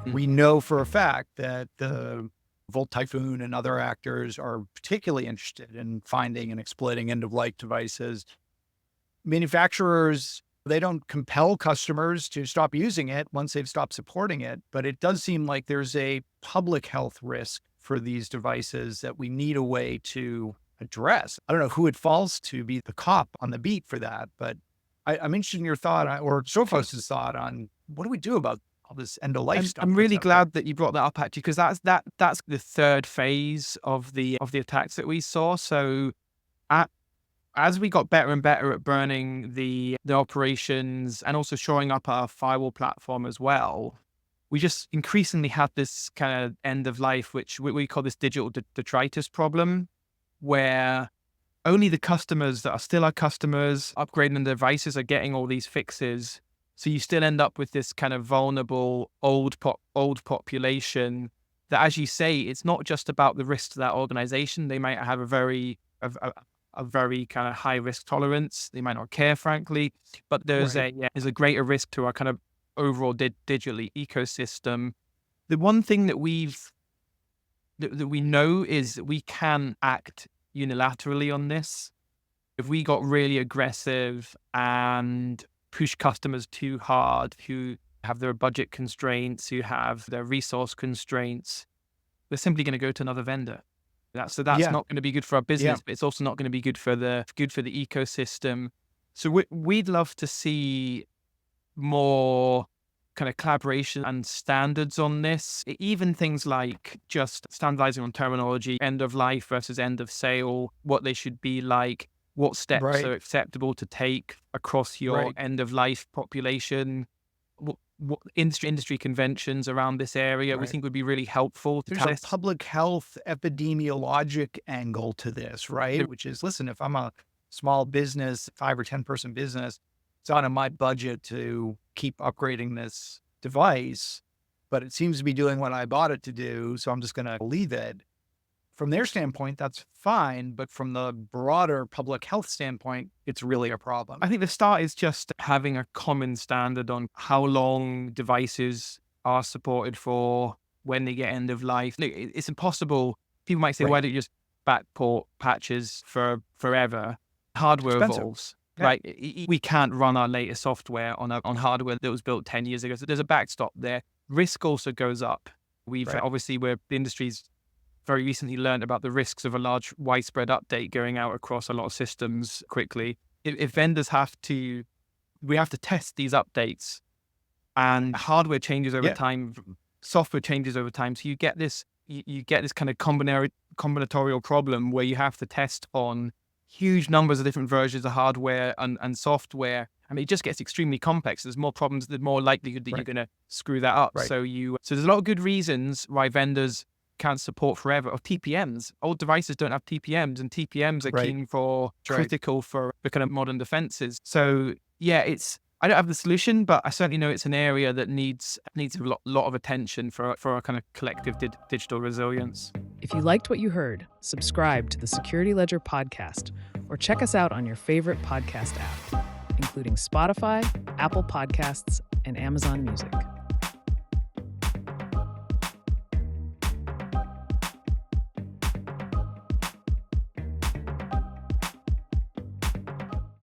We know for a fact that the Volt Typhoon and other actors are particularly interested in finding and exploiting end-of-life devices. Manufacturers, they don't compel customers to stop using it once they've stopped supporting it, but it does seem like there's a public health risk for these devices that we need a way to address. I don't know who it falls to be the cop on the beat for that, but I'm interested in your thought or Sophos' thought on what do we do about all this end-of-life stuff? I'm really glad that you brought that up, actually, because that's the third phase of the attacks that we saw. So as we got better and better at burning the operations and also shoring up our firewall platform as well, we just increasingly had this kind of end of life, which we call this digital detritus problem, where only the customers that are still our customers upgrading their devices are getting all these fixes. So you still end up with this kind of vulnerable old population that, as you say, it's not just about the risk to that organization. They might have a very kind of high risk tolerance. They might not care, frankly, but there's a greater risk to our kind of overall digital ecosystem. The one thing that we know is that we can act unilaterally on this. If we got really aggressive and push customers too hard, who have their budget constraints, who have their resource constraints, they're simply going to go to another vendor. That's not going to be good for our business, but it's also not going to be good for the ecosystem. So we'd love to see more kind of collaboration and standards on this. Even things like just standardizing on terminology, end of life versus end of sale, what they should be like, what steps are acceptable to take across your end of life population, what industry conventions around this area we think would be really helpful. There's a public health epidemiologic angle to this, right? Which is, listen, if I'm a small business, 5 or 10 person business, it's out of my budget to keep upgrading this device, but it seems to be doing what I bought it to do, so I'm just going to leave it. From their standpoint, that's fine, but from the broader public health standpoint, it's really a problem. I think the start is just having a common standard on how long devices are supported for, when they get end of life. It's impossible. People might say, why don't you just backport patches for forever? Hardware evolves. Right, we can't run our latest software on hardware that was built 10 years ago. So there's a backstop there. Risk also goes up. Obviously, the industry's very recently learned about the risks of a large widespread update going out across a lot of systems quickly. If vendors we have to test these updates, and hardware changes over time, software changes over time. So you get this kind of combinatorial problem where you have to test on huge numbers of different versions of hardware and software. I mean, it just gets extremely complex. There's more problems, the more likelihood that you're going to screw that up. So there's a lot of good reasons why vendors can't support forever, or TPMs. Old devices don't have TPMs, and TPMs are critical for the kind of modern defenses. So I don't have the solution, but I certainly know it's an area that needs a lot of attention for our kind of collective digital resilience. If you liked what you heard, subscribe to the Security Ledger podcast, or check us out on your favorite podcast app, including Spotify, Apple Podcasts, and Amazon Music.